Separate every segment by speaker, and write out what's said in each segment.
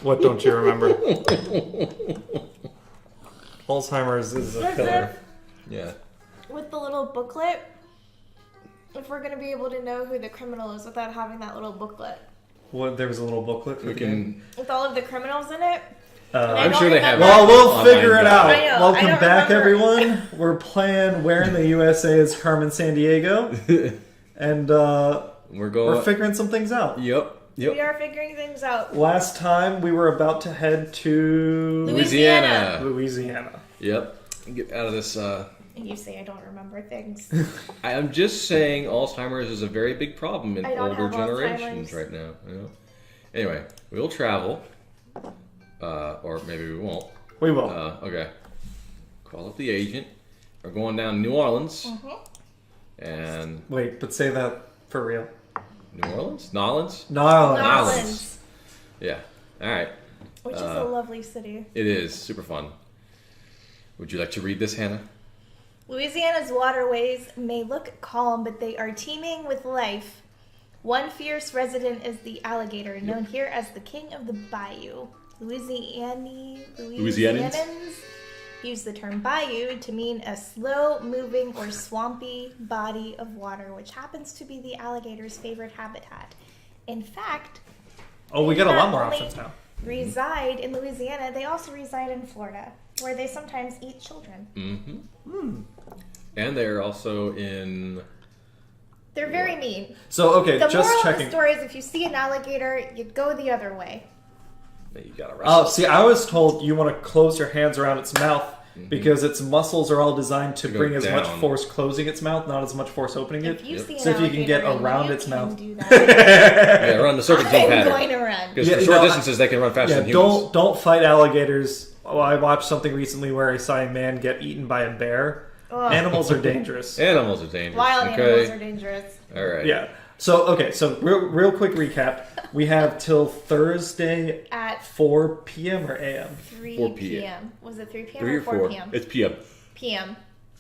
Speaker 1: What don't you remember? Alzheimer's is a killer.
Speaker 2: Yeah.
Speaker 3: With the little booklet, if we're going to be able to know who the criminal is without having that little booklet.
Speaker 1: What? There was a little booklet for
Speaker 2: We
Speaker 1: the
Speaker 2: can.
Speaker 1: game?
Speaker 3: With all of the criminals in it.
Speaker 2: I'm sure they have.
Speaker 1: Well, we'll figure it out.
Speaker 3: I know,
Speaker 1: Welcome
Speaker 3: I don't
Speaker 1: back,
Speaker 3: remember.
Speaker 1: everyone. We're playing Where in the U.S.A. is Carmen Sandiego. And we're figuring some things out.
Speaker 2: Yep.
Speaker 3: We are figuring things out.
Speaker 1: Last time we were about to head to
Speaker 3: Louisiana.
Speaker 2: Yep. Get out of this.
Speaker 3: You say I don't remember things.
Speaker 2: I'm just saying Alzheimer's is a very big problem in
Speaker 3: I don't
Speaker 2: older
Speaker 3: have
Speaker 2: generations
Speaker 3: Alzheimer's.
Speaker 2: right now. You know? Anyway, we'll travel. Or maybe we won't.
Speaker 1: We will.
Speaker 2: Okay. Call up the agent. We're going down to New Orleans.
Speaker 3: Mm-hmm.
Speaker 2: And...
Speaker 1: Wait, but say that for real.
Speaker 2: New Orleans? Nolans?
Speaker 1: Nolans.
Speaker 2: Yeah. All right.
Speaker 3: Which is a lovely city.
Speaker 2: It is. Super fun. Would you like to read this, Hannah?
Speaker 3: Louisiana's waterways may look calm, but they are teeming with life. One fierce resident is the alligator, known here as the king of the bayou. Louisianans use the term bayou to mean a slow-moving or swampy body of water, which happens to be the alligator's favorite habitat. In fact,
Speaker 1: We got a lot more
Speaker 3: not only
Speaker 1: options now.
Speaker 3: reside in Louisiana, they also reside in Florida, where they sometimes eat children.
Speaker 2: Mm-hmm. And they're also in...
Speaker 3: They're very mean.
Speaker 1: So, okay,
Speaker 3: The
Speaker 1: just
Speaker 3: moral
Speaker 1: checking.
Speaker 3: of the story is if you see an alligator, you go the other way.
Speaker 2: You gotta
Speaker 1: Oh,
Speaker 2: wrestle.
Speaker 1: see, I was told you want to close your hands around its mouth because its muscles are all designed to
Speaker 2: To go
Speaker 1: bring as much
Speaker 2: down.
Speaker 1: force closing its mouth, not as much force opening it.
Speaker 3: If you see an
Speaker 1: So if you can get
Speaker 3: alligator,
Speaker 1: around
Speaker 3: you
Speaker 1: its
Speaker 3: can
Speaker 1: mouth.
Speaker 3: do that.
Speaker 2: Yeah, run the serpentine
Speaker 3: I'm
Speaker 2: pattern.
Speaker 3: going to run.
Speaker 2: Because
Speaker 1: Yeah,
Speaker 2: for short
Speaker 1: no,
Speaker 2: distances, they can run faster
Speaker 1: Yeah,
Speaker 2: than humans.
Speaker 1: don't fight alligators. Oh, I watched something recently where I saw a man get eaten by a bear.
Speaker 3: Ugh.
Speaker 1: Animals are dangerous.
Speaker 2: Animals are dangerous.
Speaker 3: Wild
Speaker 2: okay?
Speaker 3: animals are dangerous.
Speaker 2: All right.
Speaker 1: Yeah. So real quick recap. We have till Thursday
Speaker 3: At
Speaker 1: 4 p.m. or a.m.
Speaker 3: 3
Speaker 2: 4
Speaker 3: p.m. Was it 3 p.m.
Speaker 2: 3
Speaker 3: or
Speaker 2: or
Speaker 3: 4
Speaker 2: 4.
Speaker 3: p.m.?
Speaker 2: It's PM.
Speaker 3: p.m.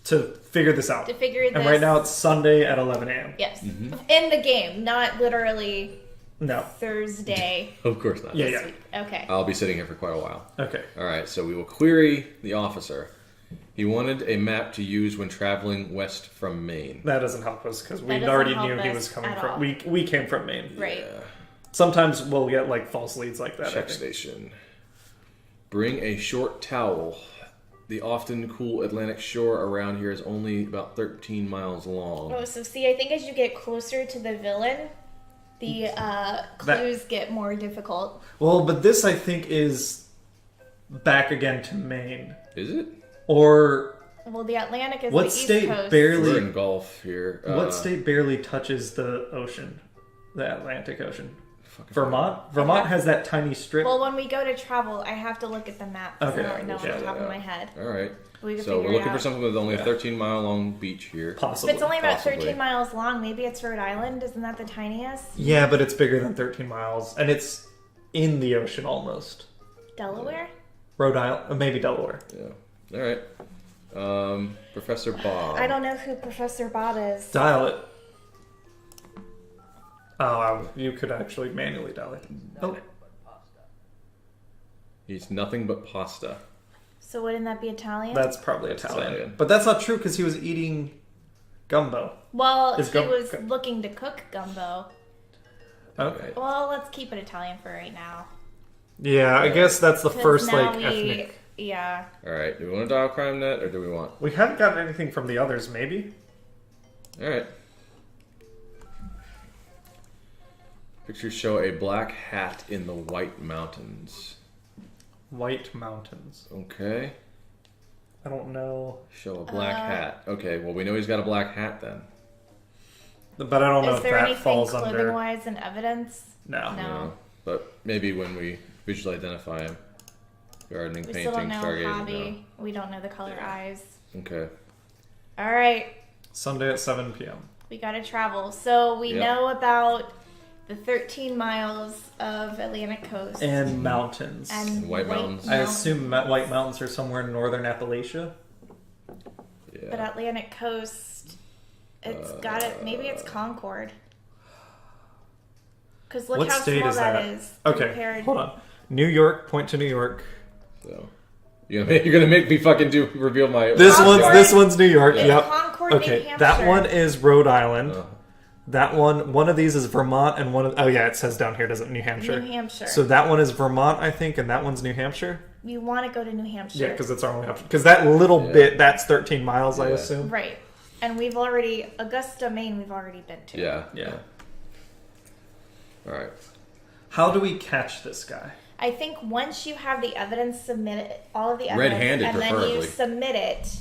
Speaker 1: to figure this out.
Speaker 3: To figure this.
Speaker 1: And right now it's Sunday at 11 a.m.
Speaker 3: Yes.
Speaker 2: Mm-hmm.
Speaker 3: In the game, not literally
Speaker 1: No.
Speaker 3: Thursday
Speaker 2: Of course not.
Speaker 1: Yeah,
Speaker 3: this
Speaker 1: yeah.
Speaker 3: week. Okay.
Speaker 2: I'll be sitting here for quite a while.
Speaker 1: Okay.
Speaker 2: All right, so we will query the officer. He wanted a map to use when traveling west from Maine.
Speaker 1: That doesn't help us because we
Speaker 3: That doesn't
Speaker 1: already
Speaker 3: help
Speaker 1: knew he
Speaker 3: us
Speaker 1: was coming
Speaker 3: at
Speaker 1: from.
Speaker 3: all.
Speaker 1: We came from Maine.
Speaker 3: Right.
Speaker 2: Yeah.
Speaker 1: Sometimes we'll get like false leads like that. I
Speaker 2: Check
Speaker 1: think.
Speaker 2: station. Bring a short towel. The often cool Atlantic shore around here is only about 13 miles long.
Speaker 3: Oh, so see, I think as you get closer to the villain, the clues get more difficult.
Speaker 1: Well, but this I think is back again to Maine.
Speaker 2: Is it?
Speaker 3: Well, the Atlantic is
Speaker 1: What
Speaker 3: the East
Speaker 1: state
Speaker 3: Coast.
Speaker 1: barely-
Speaker 2: We're in Gulf here.
Speaker 1: What state barely touches the ocean? The Atlantic Ocean.
Speaker 2: Fucking
Speaker 1: Vermont? Vermont has that tiny strip.
Speaker 3: Well, when we go to travel, I have to look at the map. 'Cause
Speaker 1: Okay.
Speaker 3: I don't know off
Speaker 2: Yeah,
Speaker 3: the top
Speaker 2: yeah.
Speaker 3: of my head.
Speaker 2: All right.
Speaker 3: We can
Speaker 2: So
Speaker 3: figure
Speaker 2: we're
Speaker 3: it
Speaker 2: looking for
Speaker 3: out.
Speaker 2: something with only a
Speaker 1: Yeah.
Speaker 2: 13-mile long beach here.
Speaker 1: Possibly.
Speaker 3: If it's only about
Speaker 2: Possibly.
Speaker 3: 13 miles long, maybe it's Rhode Island. Isn't that the tiniest?
Speaker 1: Yeah, but it's bigger than 13 miles. And it's in the ocean almost.
Speaker 3: Delaware?
Speaker 1: Rhode Island, maybe Delaware.
Speaker 2: Yeah. All right. Professor Bob.
Speaker 3: I don't know who Professor Bob is.
Speaker 1: Dial it. Oh, you could actually manually dial it. Oh,
Speaker 2: He's nothing but pasta.
Speaker 3: So wouldn't that be Italian?
Speaker 1: that's probably Italian.
Speaker 2: Italian.
Speaker 1: But that's not true because he was eating gumbo.
Speaker 3: Well,
Speaker 1: Is
Speaker 3: he
Speaker 1: gum-
Speaker 3: was
Speaker 1: gum-
Speaker 3: looking to cook gumbo.
Speaker 1: Okay.
Speaker 3: Well, let's keep it Italian for right now.
Speaker 1: Yeah, I guess that's the
Speaker 3: 'Cause
Speaker 1: first,
Speaker 3: now
Speaker 1: like, ethnic.
Speaker 3: Yeah.
Speaker 2: All right. Do we want to dial CrimeNet or do we want?
Speaker 1: We haven't gotten anything from the others, maybe?
Speaker 2: All right. Pictures show a black hat in the White Mountains.
Speaker 1: White Mountains.
Speaker 2: Okay.
Speaker 1: I don't know.
Speaker 2: Show a black hat. Okay, well, we know he's got a black hat then.
Speaker 1: But I don't know
Speaker 3: Is
Speaker 1: if
Speaker 3: there
Speaker 1: that
Speaker 3: anything
Speaker 1: falls under...
Speaker 3: clothing-wise in evidence?
Speaker 1: No.
Speaker 3: No.
Speaker 2: No. But maybe when we visually identify him. Gardening,
Speaker 3: We
Speaker 2: painting,
Speaker 3: still don't know
Speaker 2: stargazing.
Speaker 3: hobby. We don't know the color eyes.
Speaker 2: No. Okay.
Speaker 3: All right.
Speaker 1: Sunday at 7 p.m.
Speaker 3: We got to travel. So we
Speaker 2: Yep.
Speaker 3: know about the 13 miles of Atlantic coast.
Speaker 1: And mountains.
Speaker 3: And
Speaker 2: White Mountains.
Speaker 1: I assume White Mountains are somewhere in northern Appalachia.
Speaker 2: Yeah.
Speaker 3: But Atlantic coast, it's got it. Maybe it's Concord. Because look
Speaker 1: What
Speaker 3: how
Speaker 1: state
Speaker 3: small
Speaker 1: is
Speaker 3: that
Speaker 1: that?
Speaker 3: is.
Speaker 1: Okay,
Speaker 3: compared-
Speaker 1: hold on. New York. Point to New York.
Speaker 2: So you're gonna make me fucking reveal my.
Speaker 1: This one's New York.
Speaker 3: Yeah.
Speaker 1: Yep.
Speaker 3: Concord,
Speaker 1: Okay,
Speaker 3: New Hampshire.
Speaker 1: that one is Rhode Island. That one of these is Vermont, and it says down here, doesn't it? New Hampshire.
Speaker 3: New Hampshire.
Speaker 1: So that one is Vermont, I think, and that one's New Hampshire.
Speaker 3: You want to go to New Hampshire.
Speaker 1: Yeah, because it's our only option. Because that little bit, that's 13 miles, I assume.
Speaker 3: Right. And Augusta, Maine, we've already been to.
Speaker 2: Yeah. All right.
Speaker 1: How do we catch this guy?
Speaker 3: I think once you have the evidence, submit it, all of the evidence,
Speaker 2: Red-handed,
Speaker 3: and then
Speaker 2: preferably.
Speaker 3: you submit it.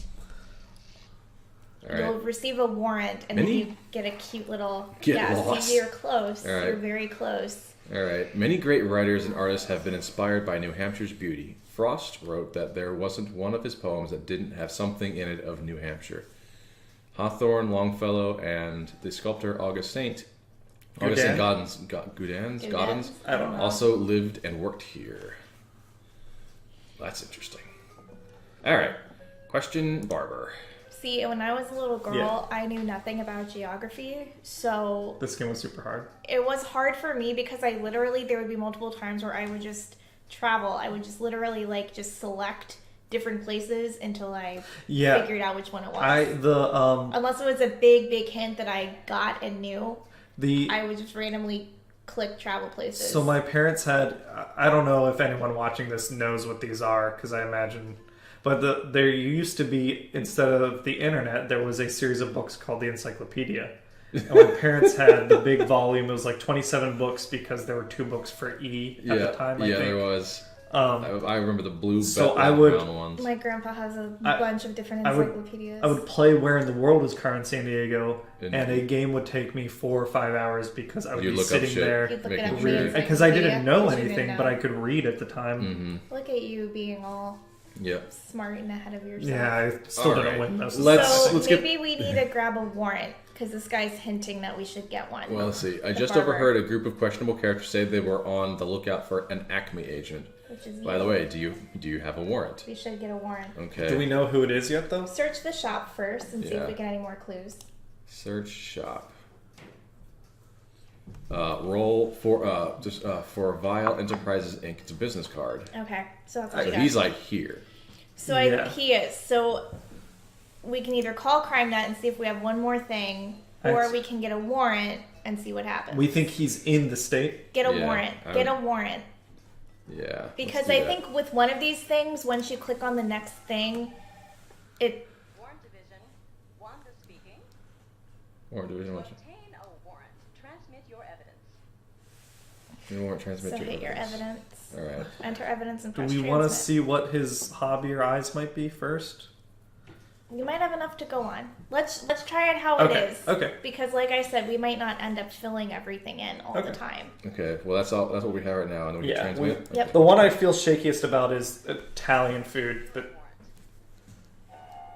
Speaker 2: All right.
Speaker 3: You'll receive a warrant, and then you get a cute little...
Speaker 2: lost.
Speaker 3: See, you're close.
Speaker 2: All right.
Speaker 3: You're very close.
Speaker 2: All right. Many great writers and artists have been inspired by New Hampshire's beauty. Frost wrote that there wasn't one of his poems that didn't have something in it of New Hampshire. Hawthorne, Longfellow, and the sculptor Augustin Gaudens
Speaker 1: I don't know.
Speaker 2: also lived and worked here. That's interesting. All right. Question Barber.
Speaker 3: See, when I was a little girl, I knew nothing about geography, so...
Speaker 1: This game was super hard.
Speaker 3: It was hard for me because there would be multiple times where I would just travel. I would just literally, just select different places until I figured out which one it was. Unless it was a big, big hint that I got and knew, I would just randomly click travel places.
Speaker 1: So my parents had... I don't know if anyone watching this knows what these are, because I imagine... But there used to be, instead of the internet, there was a series of books called the Encyclopedia. And my parents had the big volume. It was 27 books because there were 2 books for E at the time, I think.
Speaker 2: there was. I remember the blue
Speaker 1: brown
Speaker 2: ones.
Speaker 3: My grandpa has a bunch of different encyclopedias.
Speaker 1: I would play Where in the World is Carmen Sandiego, and a game would take me 4 or 5 hours because I would be sitting there reading. Because I didn't know anything, but I could read at the time.
Speaker 2: Mm-hmm.
Speaker 3: Look at you being all... smart and ahead of yourself.
Speaker 1: Yeah, I still didn't win those.
Speaker 3: Maybe we need to grab a warrant because this guy's hinting that we should get one.
Speaker 2: Well, let's see. I just overheard a group of questionable characters say they were on the lookout for an Acme agent. By the way, do you have a warrant?
Speaker 3: We should get a warrant.
Speaker 2: Okay.
Speaker 1: Do we know who it is yet, though?
Speaker 3: Search the shop first and see if we get any more clues.
Speaker 2: Search shop. Roll for Vile Enterprises Inc. It's a business card.
Speaker 3: Okay, so that's what you got.
Speaker 2: He's here.
Speaker 3: So I think he is. So we can either call CrimeNet and see if we have one more thing, or we can get a warrant and see what happens.
Speaker 1: We think he's in the state.
Speaker 3: Get a warrant. Get a warrant.
Speaker 2: Yeah.
Speaker 3: Because I think with one of these things, once you click on the next thing, it...
Speaker 4: Warrant Division, Wanda speaking.
Speaker 2: Warrant Division,
Speaker 4: Obtain a warrant. Transmit your evidence.
Speaker 3: Hit your evidence.
Speaker 2: All right.
Speaker 3: Enter evidence and
Speaker 1: Do
Speaker 3: press
Speaker 1: we want to
Speaker 3: transmit.
Speaker 1: see what his hobby or eyes might be first?
Speaker 3: You might have enough to go on. Let's try it how it is.
Speaker 1: Okay.
Speaker 3: Because like I said, we might not end up filling everything in all the time.
Speaker 2: Okay. Well, that's what we have right now, and then we can transmit.
Speaker 3: Yep.
Speaker 1: The one I feel shakiest about is Italian food, but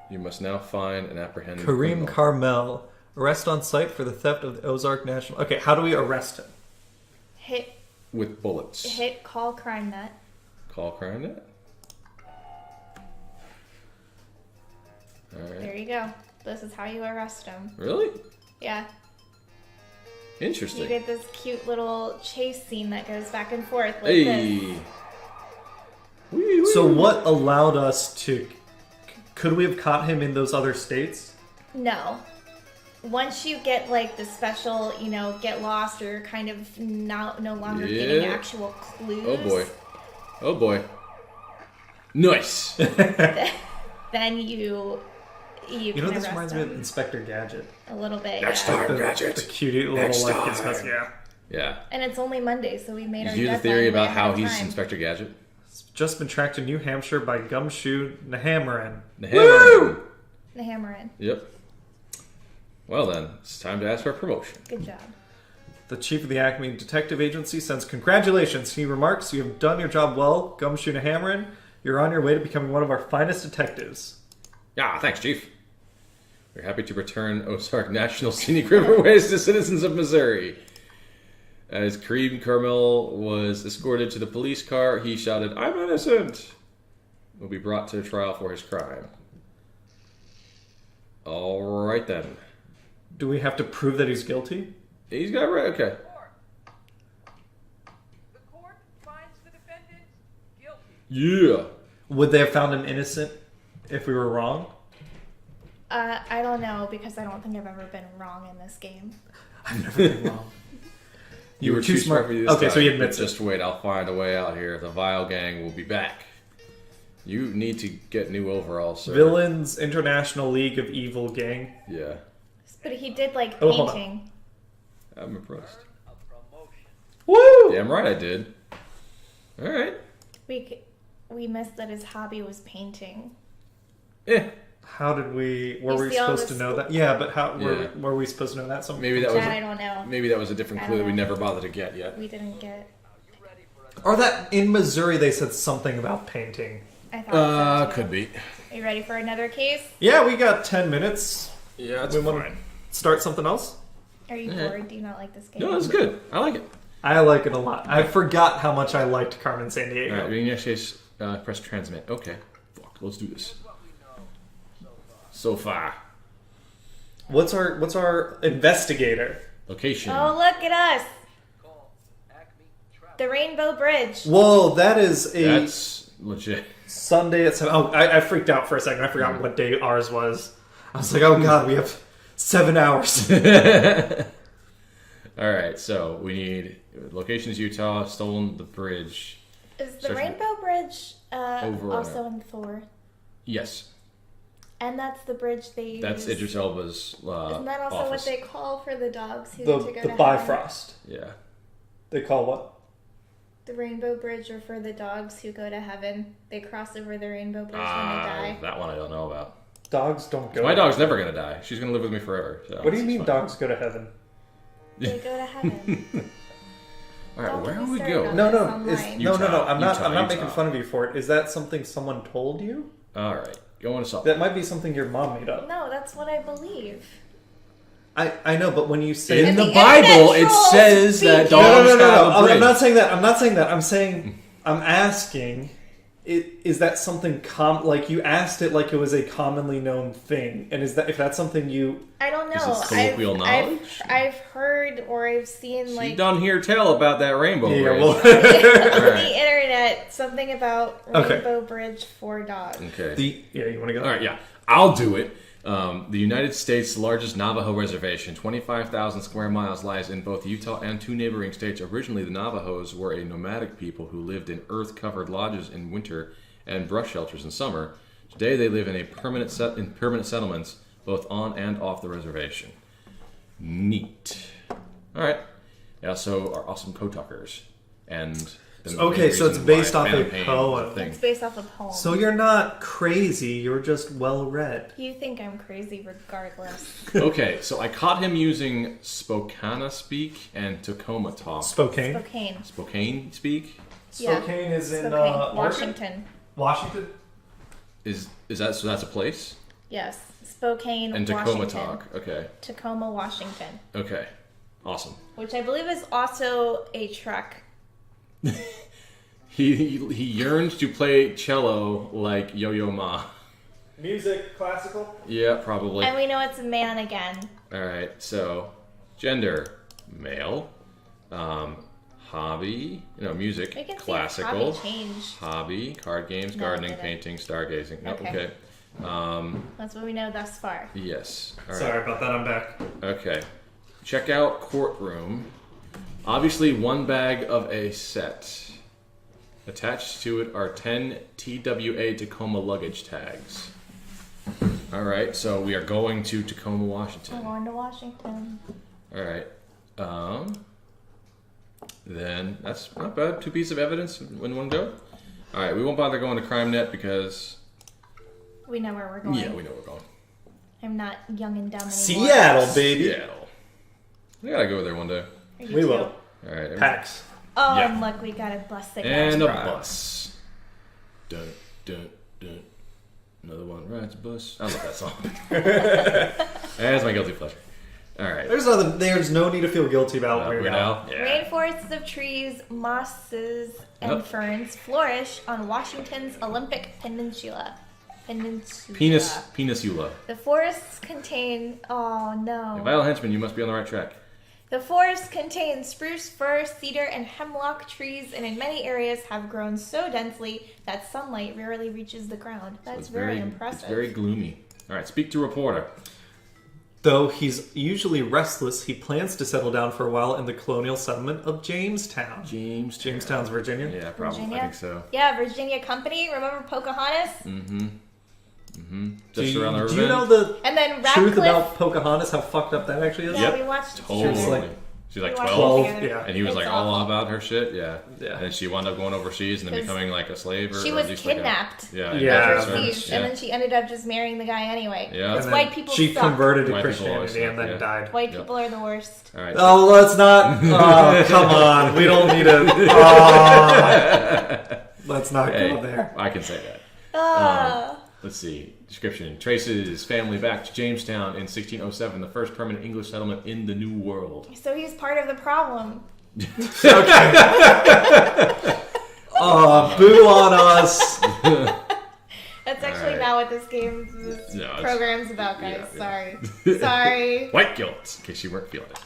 Speaker 2: You must now find and apprehend
Speaker 1: Kareem Carmel, arrest on site for the theft of the Ozark National. Okay, how do we arrest him?
Speaker 2: with bullets.
Speaker 3: Hit call CrimeNet.
Speaker 2: Call CrimeNet. All right.
Speaker 3: There you go. This is how you arrest him.
Speaker 2: Really?
Speaker 3: Yeah.
Speaker 2: Interesting.
Speaker 3: You get this cute little chase scene that goes back and forth like this.
Speaker 2: Wee, wee.
Speaker 1: So what allowed us to... Could we have caught him in those other states?
Speaker 3: No. Once you get like the special, get lost or kind of no longer getting actual clues.
Speaker 2: Oh boy. Oh boy. Nice.
Speaker 3: Then you can
Speaker 1: this
Speaker 3: arrest
Speaker 1: reminds me of
Speaker 3: him.
Speaker 1: Inspector Gadget.
Speaker 3: A little bit.
Speaker 2: Next
Speaker 3: Yeah.
Speaker 2: time, Gadget.
Speaker 1: The cutie little kids mess. Yeah.
Speaker 2: Yeah.
Speaker 3: And it's only Monday, so we made our
Speaker 2: Did you hear the
Speaker 3: deadline
Speaker 2: theory
Speaker 3: way
Speaker 2: about
Speaker 3: ahead
Speaker 2: how
Speaker 3: of
Speaker 2: he's
Speaker 3: time.
Speaker 2: Inspector Gadget?
Speaker 1: It's just been tracked to New Hampshire by Gumshoe Nahamaran.
Speaker 2: Woo!
Speaker 3: The hammer in.
Speaker 2: Yep. Well then, it's time to ask for a promotion.
Speaker 3: Good job.
Speaker 1: The chief of the Acme Detective Agency sends congratulations. He remarks, "You have done your job well, Gumshoe Nahamaran. You're on your way to becoming one of our finest detectives."
Speaker 2: Yeah, thanks, Chief. We're happy to return Ozark National Scenic Riverways to citizens of Missouri. As Kareem Carmel was escorted to the police car, he shouted, "I'm innocent!" Will be brought to trial for his crime. All right then.
Speaker 1: Do we have to prove that he's guilty?
Speaker 2: He's got right. Okay.
Speaker 4: The court finds the defendant
Speaker 2: Yeah.
Speaker 1: Would they have found him innocent if we were wrong?
Speaker 3: I don't know, because I don't think I've ever been wrong in this game.
Speaker 1: I've never been wrong.
Speaker 2: You were too smart for you this
Speaker 1: Okay,
Speaker 2: time,
Speaker 1: so he
Speaker 2: but
Speaker 1: admits
Speaker 2: just wait, I'll find a way out here. The Vile Gang will be back. You need to get new overalls, sir.
Speaker 1: Villains International League of Evil Gang.
Speaker 2: Yeah.
Speaker 3: But he did like
Speaker 1: Oh, hold on.
Speaker 3: painting.
Speaker 2: I'm impressed.
Speaker 1: Woo!
Speaker 2: Damn right I did. Alright.
Speaker 3: We missed that his hobby was painting.
Speaker 2: Eh.
Speaker 1: How did we... Were
Speaker 3: You
Speaker 1: we
Speaker 3: see all
Speaker 1: supposed to
Speaker 3: this-
Speaker 1: know that? Yeah, but how...
Speaker 2: Yeah.
Speaker 1: Were we supposed to know that? Something?
Speaker 2: Maybe that was
Speaker 3: That I don't know.
Speaker 2: maybe that was a different
Speaker 3: I
Speaker 2: clue that
Speaker 3: don't
Speaker 2: we
Speaker 3: know.
Speaker 2: never bothered to get yet.
Speaker 3: We didn't get.
Speaker 1: Or that in Missouri they said something about painting.
Speaker 3: I thought so too.
Speaker 2: Could be.
Speaker 3: Are you ready for another case?
Speaker 1: Yeah, we got 10 minutes.
Speaker 2: Yeah, that's
Speaker 1: We want to start something else?
Speaker 3: Are you
Speaker 2: Yeah.
Speaker 3: bored? Do you not like this game?
Speaker 2: No, that's good. I like it.
Speaker 1: I like it a lot. I forgot how much I liked Carmen Sandiego.
Speaker 2: Alright, we actually press transmit. Okay. Fuck, let's do this. So far.
Speaker 1: What's our investigator?
Speaker 2: Location.
Speaker 3: Oh, look at us! The Rainbow Bridge.
Speaker 1: Whoa, that is a
Speaker 2: That's legit.
Speaker 1: Sunday at 7. Oh, I freaked out for a second. I forgot what day ours was. I was like, oh god, we have 7 hours.
Speaker 2: Alright, so we need locations Utah, stolen the bridge.
Speaker 3: Is the
Speaker 2: Search-
Speaker 3: Rainbow Bridge
Speaker 2: Over
Speaker 3: also in Thor?
Speaker 2: Yes.
Speaker 3: And that's the bridge they use.
Speaker 2: That's Idris Elba's
Speaker 3: Isn't that also
Speaker 2: office.
Speaker 3: what they call for the dogs who
Speaker 1: the
Speaker 3: get to go
Speaker 1: the
Speaker 3: to heaven?
Speaker 1: Bifrost.
Speaker 2: Yeah.
Speaker 1: They call what?
Speaker 3: The Rainbow Bridge are for the dogs who go to heaven. They cross over the Rainbow Bridge when they die.
Speaker 2: That one I don't know about.
Speaker 1: Dogs don't go.
Speaker 2: My dog's never gonna die. She's gonna live with me forever. So
Speaker 1: What do you
Speaker 2: it's
Speaker 1: mean
Speaker 2: fine.
Speaker 1: dogs go to heaven?
Speaker 3: They go to heaven.
Speaker 2: Alright,
Speaker 3: Don't
Speaker 2: where
Speaker 3: get
Speaker 2: do
Speaker 3: me
Speaker 2: we
Speaker 3: started
Speaker 2: go?
Speaker 3: on
Speaker 1: No,
Speaker 3: this
Speaker 1: no,
Speaker 3: online.
Speaker 1: no. I'm not
Speaker 2: Utah.
Speaker 1: making fun of you for it. Is that something someone told you?
Speaker 2: Alright, go on to something.
Speaker 1: That might be something your mom made up.
Speaker 3: No, that's what I believe.
Speaker 1: I know, but when you say
Speaker 2: In
Speaker 3: And
Speaker 2: the
Speaker 3: the
Speaker 2: Bible,
Speaker 3: internet
Speaker 2: it
Speaker 3: trolls
Speaker 2: says that
Speaker 3: speaking.
Speaker 2: dogs
Speaker 1: no.
Speaker 2: have a
Speaker 1: I'm
Speaker 2: bridge.
Speaker 1: not saying that. I'm not saying that. I'm saying I'm asking. Is that something like you asked it like it was a commonly known thing, and is that if that's something you?
Speaker 3: I don't know.
Speaker 2: Is it colloquial knowledge?
Speaker 3: I've heard or I've seen
Speaker 2: You
Speaker 3: like
Speaker 2: done hear tell about that rainbow
Speaker 1: Yeah,
Speaker 2: bridge.
Speaker 1: well,
Speaker 3: on the internet something about
Speaker 1: Okay.
Speaker 3: Rainbow Bridge for dogs.
Speaker 2: Okay.
Speaker 1: you want to go?
Speaker 2: Alright, yeah. I'll do it. The United States' largest Navajo reservation, 25,000 square miles, lies in both Utah and two neighboring states. Originally, the Navajos were a nomadic people who lived in earth-covered lodges in winter and brush shelters in summer. Today, they live in permanent settlements, both on and off the reservation. Neat. All right. They also are awesome co-talkers. And the
Speaker 1: Okay,
Speaker 2: main
Speaker 1: so it's
Speaker 2: reason
Speaker 1: based
Speaker 2: why
Speaker 1: off a
Speaker 2: Phantom Pain
Speaker 1: poem.
Speaker 2: is a thing.
Speaker 3: It's based off a poem.
Speaker 1: So you're not crazy. You're just well read.
Speaker 3: You think I'm crazy regardless.
Speaker 2: Okay, so I caught him using Spokane speak and Tacoma talk.
Speaker 1: Spokane.
Speaker 3: Spokane.
Speaker 2: Spokane speak?
Speaker 3: Yeah.
Speaker 1: Spokane is in
Speaker 3: Spokane,
Speaker 1: Oregon?
Speaker 3: Washington.
Speaker 1: Washington.
Speaker 2: Is that so? That's a place.
Speaker 3: Yes. Spokane,
Speaker 2: And Tacoma
Speaker 3: Washington.
Speaker 2: talk. Okay.
Speaker 3: Tacoma, Washington.
Speaker 2: Okay. Awesome.
Speaker 3: Which I believe is also a truck.
Speaker 2: He yearned to play cello like Yo-Yo Ma.
Speaker 1: Music, classical.
Speaker 2: Yeah, probably.
Speaker 3: And we know it's a man again.
Speaker 2: All right. So, gender, male. Hobby, music,
Speaker 3: We can
Speaker 2: classical.
Speaker 3: see hobby change.
Speaker 2: Hobby, card games,
Speaker 3: No,
Speaker 2: gardening,
Speaker 3: didn't.
Speaker 2: painting, stargazing. No,
Speaker 3: Okay.
Speaker 2: okay.
Speaker 3: That's what we know thus far.
Speaker 2: Yes. All right.
Speaker 1: Sorry about that. I'm back.
Speaker 2: Okay. Check out courtroom. Obviously, one bag of a set. Attached to it are 10 TWA Tacoma luggage tags. All right, so we are going to Tacoma,
Speaker 3: We're
Speaker 2: Washington.
Speaker 3: going to Washington.
Speaker 2: All right. Then that's not bad. 2 pieces of evidence in one go. All right, we won't bother going to CrimeNet because
Speaker 3: We know where we're going.
Speaker 2: yeah, we know we're going.
Speaker 3: I'm not young and dumb anymore.
Speaker 1: Seattle, baby.
Speaker 2: Seattle. We gotta go there one day.
Speaker 3: You
Speaker 1: We
Speaker 3: too.
Speaker 1: will.
Speaker 2: All right.
Speaker 1: PAX.
Speaker 3: Oh,
Speaker 2: Yeah.
Speaker 3: and look, we got a bus signal.
Speaker 2: And a
Speaker 1: Right.
Speaker 2: bus. Dun, dun, dun. Another one rides a bus. I love that song. That's my guilty pleasure. All right.
Speaker 1: There's no need to feel guilty about Weird
Speaker 2: Weird
Speaker 1: Al.
Speaker 2: Al? Yeah.
Speaker 3: Rainforests of trees, mosses, and
Speaker 2: Yep.
Speaker 3: ferns flourish on Washington's Olympic Peninsula.
Speaker 2: Penisula.
Speaker 3: The forests contain. Oh no.
Speaker 2: Vile henchman, you must be on the right track.
Speaker 3: The forest contains spruce, fir, cedar, and hemlock trees, and in many areas have grown so densely that sunlight rarely reaches the ground. That's
Speaker 2: It's
Speaker 3: very impressive.
Speaker 2: It's very gloomy. All right, speak to reporter.
Speaker 1: Though he's usually restless, he plans to settle down for a while in the colonial settlement of Jamestown. Jamestown's Virginia?
Speaker 2: Yeah, probably.
Speaker 3: Virginia?
Speaker 2: I think so.
Speaker 3: Yeah, Virginia Company. Remember Pocahontas?
Speaker 2: Just around the river.
Speaker 1: Do you know the
Speaker 3: And then
Speaker 1: truth
Speaker 3: Radcliffe.
Speaker 1: about Pocahontas, how fucked up that actually is?
Speaker 3: Yeah,
Speaker 2: Yep.
Speaker 3: we watched.
Speaker 2: Totally.
Speaker 1: She's like-
Speaker 2: She's like
Speaker 3: we watched
Speaker 2: 12.
Speaker 3: it together.
Speaker 1: Yeah.
Speaker 2: And he was
Speaker 3: It's
Speaker 2: like all
Speaker 3: awful.
Speaker 2: about her shit, yeah.
Speaker 1: Yeah.
Speaker 2: And then she wound up going overseas and then
Speaker 3: 'Cause
Speaker 2: becoming like a slave or
Speaker 3: She
Speaker 2: or
Speaker 3: was
Speaker 2: at least like
Speaker 3: kidnapped.
Speaker 2: yeah.
Speaker 1: Yeah.
Speaker 3: Overseas, and then she ended up just marrying the guy anyway.
Speaker 2: Yeah.
Speaker 3: Because
Speaker 1: And
Speaker 3: white
Speaker 1: then
Speaker 3: people
Speaker 1: she
Speaker 3: suck.
Speaker 1: converted to
Speaker 2: White people always
Speaker 1: Christianity and
Speaker 2: suck,
Speaker 1: then
Speaker 2: yeah.
Speaker 1: died.
Speaker 3: White
Speaker 2: Yep.
Speaker 3: people are the worst.
Speaker 2: All right.
Speaker 1: Oh, let's not. Oh, come on. We don't need to. Let's not
Speaker 2: Hey,
Speaker 1: go there.
Speaker 2: I can say that.
Speaker 3: Ah.
Speaker 2: Let's see. Description. Traces his family back to Jamestown in 1607, the first permanent English settlement in the New World.
Speaker 3: So he's part of the problem.
Speaker 1: Boo on us.
Speaker 3: That's actually
Speaker 2: Alright.
Speaker 3: not what this program's about, guys.
Speaker 2: yeah.
Speaker 3: Sorry.
Speaker 2: White guilt, in case you weren't feeling it.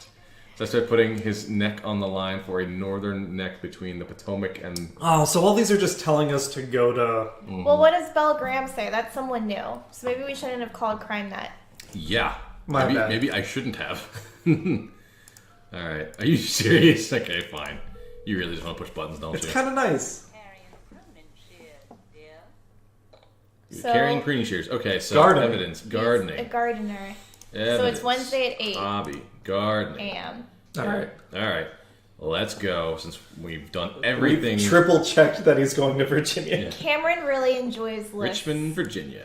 Speaker 2: So I started putting his neck on the line for a northern neck between the Potomac and...
Speaker 1: Oh, so all these are just telling us to go to.
Speaker 3: Well, what does Belle Graham say? That's someone new. So maybe we shouldn't have called CrimeNet.
Speaker 2: Yeah.
Speaker 1: My bad.
Speaker 2: Maybe I shouldn't have. Alright. Are you serious? Okay, fine. You really just want to push buttons, don't
Speaker 1: It's
Speaker 2: you?
Speaker 1: kind of nice.
Speaker 4: Carrying pruning shears, dear.
Speaker 2: You're
Speaker 3: So-
Speaker 2: carrying pruning shears. Okay, so
Speaker 1: Gardening.
Speaker 2: evidence.
Speaker 3: He's a
Speaker 2: Gardening.
Speaker 3: gardener.
Speaker 2: Evidence.
Speaker 3: So it's Wednesday at 8
Speaker 2: Hobby. Gardening.
Speaker 3: a.m.
Speaker 1: All right.
Speaker 2: Alright. Let's go, since we've done everything.
Speaker 1: We've triple checked that he's going to Virginia.
Speaker 2: Yeah.
Speaker 3: Cameron really enjoys lists.
Speaker 2: Richmond, Virginia.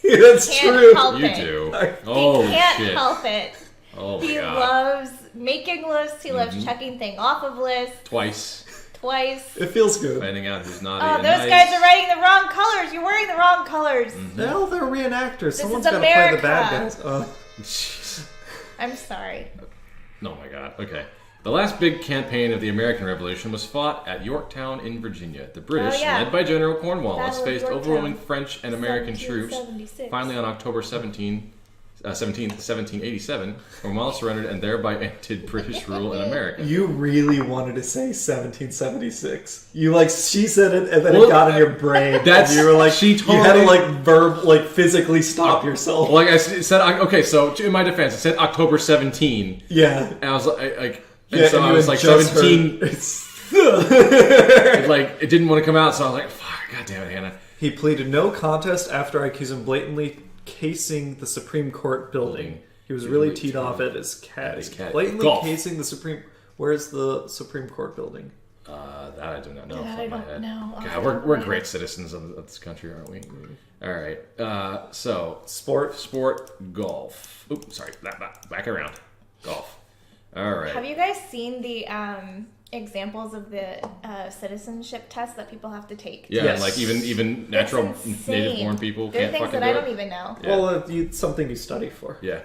Speaker 1: That's
Speaker 3: Can't
Speaker 1: true.
Speaker 3: help
Speaker 2: You
Speaker 3: it.
Speaker 2: do.
Speaker 1: He
Speaker 3: He
Speaker 2: Oh,
Speaker 3: can't
Speaker 2: shit.
Speaker 3: help it.
Speaker 2: Oh, my
Speaker 3: He
Speaker 2: God.
Speaker 3: loves making lists. He
Speaker 2: Mm-hmm.
Speaker 3: loves checking thing off of lists
Speaker 2: Twice.
Speaker 3: twice.
Speaker 1: It feels good.
Speaker 2: Finding out who's naughty
Speaker 3: Oh,
Speaker 2: and
Speaker 3: those
Speaker 2: nice.
Speaker 3: guys are writing the wrong colors. You're wearing the wrong colors.
Speaker 1: No, they're reenactors. Someone's
Speaker 3: is
Speaker 1: got to play the bad
Speaker 3: America.
Speaker 1: guys.
Speaker 2: Jeez.
Speaker 3: I'm sorry.
Speaker 2: Oh my god. Okay. The last big campaign of the American Revolution was fought at Yorktown in Virginia. The British,
Speaker 3: Oh, yeah.
Speaker 2: led by General Cornwallis,
Speaker 3: Battle of
Speaker 2: faced
Speaker 3: Yorktown.
Speaker 2: overwhelming French and American troops.
Speaker 3: 1776.
Speaker 2: Finally, on October 17th, 1787, Cornwallis surrendered and thereby ended British rule in America.
Speaker 1: You really wanted to say 1776. You she said it, and then
Speaker 2: Well,
Speaker 1: it got in your brain.
Speaker 2: that's-
Speaker 1: and you were like,
Speaker 2: she
Speaker 1: you had to
Speaker 2: totally-
Speaker 1: physically stop yourself.
Speaker 2: Like I said, okay. So in my defense, it said October 17,
Speaker 1: Yeah.
Speaker 2: and I was like, and
Speaker 1: Yeah,
Speaker 2: so
Speaker 1: and
Speaker 2: I
Speaker 1: you
Speaker 2: was
Speaker 1: had
Speaker 2: like
Speaker 1: just
Speaker 2: 17.
Speaker 1: heard- It's-
Speaker 2: It didn't want to come out, so I was like, fuck, god damn it, Hannah.
Speaker 1: He pleaded no contest after I accused him blatantly casing the Supreme Court building. He was really teed off at his caddy.
Speaker 2: His caddy.
Speaker 1: Blatantly
Speaker 2: Golf.
Speaker 1: casing the Supreme... Where's the Supreme Court building?
Speaker 2: That I do not know.
Speaker 3: That
Speaker 2: off
Speaker 3: I
Speaker 2: the top of my
Speaker 3: don't
Speaker 2: head.
Speaker 3: know off
Speaker 2: God,
Speaker 3: the
Speaker 2: we're
Speaker 3: top of
Speaker 2: we're
Speaker 3: my
Speaker 2: great
Speaker 3: head.
Speaker 2: citizens of this country, aren't we? All right. So sport, golf. Oops, sorry. Back around. Golf. All right.
Speaker 3: Have you guys seen the examples of the citizenship tests that people have to take?
Speaker 2: Yeah,
Speaker 1: Yes.
Speaker 2: like even natural
Speaker 3: It's insane.
Speaker 2: native born people
Speaker 3: There are
Speaker 2: can't
Speaker 3: things
Speaker 2: fucking
Speaker 3: that I
Speaker 2: do
Speaker 3: don't
Speaker 2: it.
Speaker 3: even know.
Speaker 2: Yeah.
Speaker 1: Well, it's something you study for.
Speaker 2: Yeah.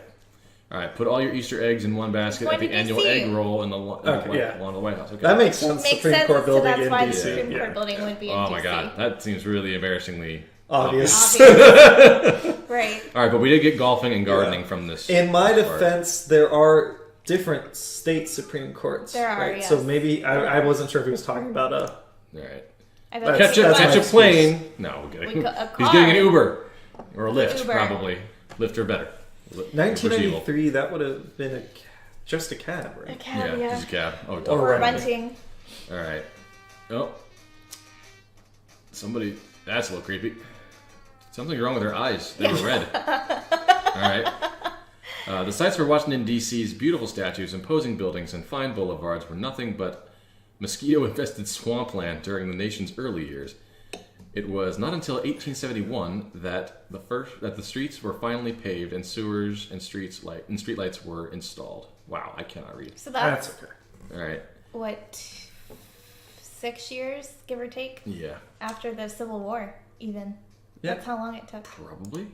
Speaker 2: All right. Put all your Easter eggs in one basket
Speaker 3: Going
Speaker 2: at the
Speaker 3: to
Speaker 2: annual
Speaker 3: DC.
Speaker 2: egg roll in the
Speaker 1: Okay, yeah.
Speaker 2: lawn of the White House. Okay.
Speaker 1: That makes sense.
Speaker 3: Makes
Speaker 1: Supreme
Speaker 3: sense,
Speaker 1: Court
Speaker 3: so
Speaker 1: building
Speaker 3: that's
Speaker 1: in
Speaker 3: why the
Speaker 1: DC.
Speaker 3: Supreme
Speaker 1: yeah.
Speaker 3: Court building would be in
Speaker 2: Oh
Speaker 3: DC.
Speaker 2: my god, that seems really embarrassingly
Speaker 1: Obvious.
Speaker 3: Obvious. Right.
Speaker 2: All right, but we did get golfing and gardening from this.
Speaker 1: In my
Speaker 2: part.
Speaker 1: defense, there are different state Supreme Courts.
Speaker 3: There are,
Speaker 1: right?
Speaker 3: yes.
Speaker 1: So maybe I wasn't sure if he was talking about
Speaker 2: All right.
Speaker 3: I thought
Speaker 1: That's-
Speaker 3: it was
Speaker 1: that's
Speaker 2: Catch a
Speaker 1: my
Speaker 2: plane. No, we're
Speaker 3: Like
Speaker 2: getting.
Speaker 3: a
Speaker 2: He's getting an
Speaker 3: car.
Speaker 2: Uber or a Lyft,
Speaker 3: Uber.
Speaker 2: probably. Lyft or better. Uber's evil.
Speaker 1: 1993. That would have been just a cab,
Speaker 3: a
Speaker 1: right?
Speaker 3: cab,
Speaker 2: Yeah,
Speaker 3: yeah.
Speaker 2: just a cab. Oh,
Speaker 1: Or
Speaker 2: don't.
Speaker 3: Or
Speaker 1: renting.
Speaker 3: renting.
Speaker 2: All right. Oh, somebody. That's a little creepy. Something's wrong with her eyes. They were red. All right. The sites for Washington, D.C.'s beautiful statues, imposing buildings, and fine boulevards were nothing but mosquito-infested swampland during the nation's early years. It was not until 1871 that the streets were finally paved and sewers and streetlights were installed. Wow, I cannot read.
Speaker 3: So that's,
Speaker 1: That's okay.
Speaker 2: All right.
Speaker 3: what, 6 years, give or take,
Speaker 2: Yeah,
Speaker 3: after the Civil War, even.
Speaker 1: Yeah.
Speaker 3: That's how long it took.
Speaker 2: probably.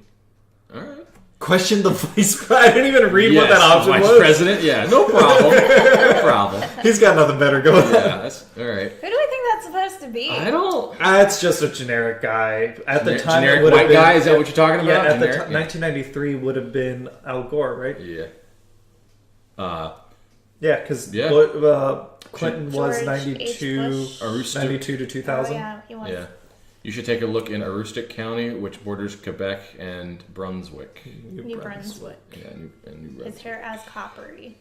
Speaker 2: All right.
Speaker 1: Question the vice president. I didn't even read what
Speaker 2: Yes,
Speaker 1: that option
Speaker 2: Vice
Speaker 1: was.
Speaker 2: President. Yeah, no problem. No problem.
Speaker 1: He's got nothing better going on.
Speaker 2: Yeah, that's all right.
Speaker 3: Who do we think that's supposed to be?
Speaker 2: I don't.
Speaker 1: That's just a generic guy. At the time,
Speaker 2: generic
Speaker 1: it would have
Speaker 2: white
Speaker 1: been,
Speaker 2: guy. Is that what you're talking about?
Speaker 1: Yeah, at the
Speaker 2: Generic?
Speaker 1: time, 1993 would have been Al Gore, right?
Speaker 2: Yeah.
Speaker 1: Yeah, because
Speaker 2: Yeah.
Speaker 1: Clinton was
Speaker 3: George
Speaker 1: 92,
Speaker 3: H. Bush.
Speaker 2: Aroostook.
Speaker 1: 92 to 2000.
Speaker 3: Oh, yeah, he was.
Speaker 2: Yeah. You should take a look in Aroostook County, which borders Quebec and Brunswick.
Speaker 3: New Brunswick.
Speaker 2: Yeah, New
Speaker 3: His
Speaker 2: Brunswick.
Speaker 3: hair as coppery.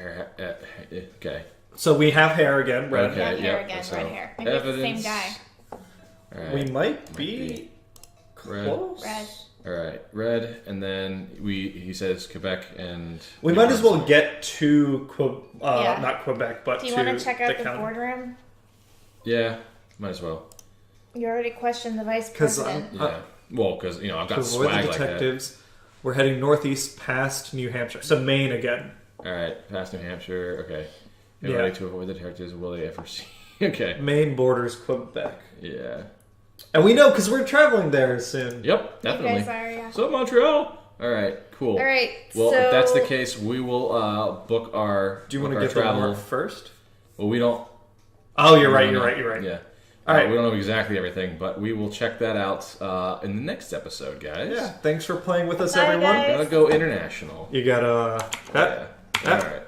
Speaker 2: Okay.
Speaker 1: So we have hair again, red.
Speaker 2: Okay.
Speaker 3: Yeah, hair
Speaker 2: yep,
Speaker 3: again,
Speaker 2: so
Speaker 3: red hair. Maybe it's the same
Speaker 2: evidence.
Speaker 3: guy.
Speaker 2: All right.
Speaker 1: We might be
Speaker 2: Red.
Speaker 1: close.
Speaker 3: Red.
Speaker 2: All right, red, and then he says Quebec and
Speaker 1: We might as well get to
Speaker 3: Yeah.
Speaker 1: not Quebec, but
Speaker 3: Do you
Speaker 1: to
Speaker 3: want to check out the
Speaker 1: county.
Speaker 3: boardroom?
Speaker 2: Yeah, might as well.
Speaker 3: You already questioned the vice
Speaker 1: 'Cause,
Speaker 3: president.
Speaker 2: Yeah, well, because I've
Speaker 1: To
Speaker 2: got
Speaker 1: avoid the
Speaker 2: swag like that.
Speaker 1: detectives, we're heading northeast past New Hampshire. So Maine again.
Speaker 2: All right, past New Hampshire. Okay, in
Speaker 1: Yeah.
Speaker 2: order to avoid the detectives, will they ever see? Okay,
Speaker 1: Maine borders Quebec.
Speaker 2: yeah,
Speaker 1: And we know because we're traveling there soon.
Speaker 2: yep,
Speaker 3: You
Speaker 2: definitely.
Speaker 3: guys are, yeah.
Speaker 2: So Montreal. All right, cool.
Speaker 3: All right.
Speaker 2: Well,
Speaker 3: so
Speaker 2: if that's the case, we will book our.
Speaker 1: Do you want
Speaker 2: book
Speaker 1: to
Speaker 2: our
Speaker 1: get the
Speaker 2: travel?
Speaker 1: warrant first?
Speaker 2: Well, we don't.
Speaker 1: Oh, you're
Speaker 2: we
Speaker 1: right,
Speaker 2: don't
Speaker 1: you're
Speaker 2: know.
Speaker 1: right, you're right.
Speaker 2: Yeah.
Speaker 1: All right.
Speaker 2: We don't know exactly everything, but we will check that out in the next episode, guys.
Speaker 1: Yeah, thanks for playing with us,
Speaker 3: Bye,
Speaker 1: everyone.
Speaker 3: guys.
Speaker 2: Gotta go international.
Speaker 1: You got
Speaker 2: Yeah. All right.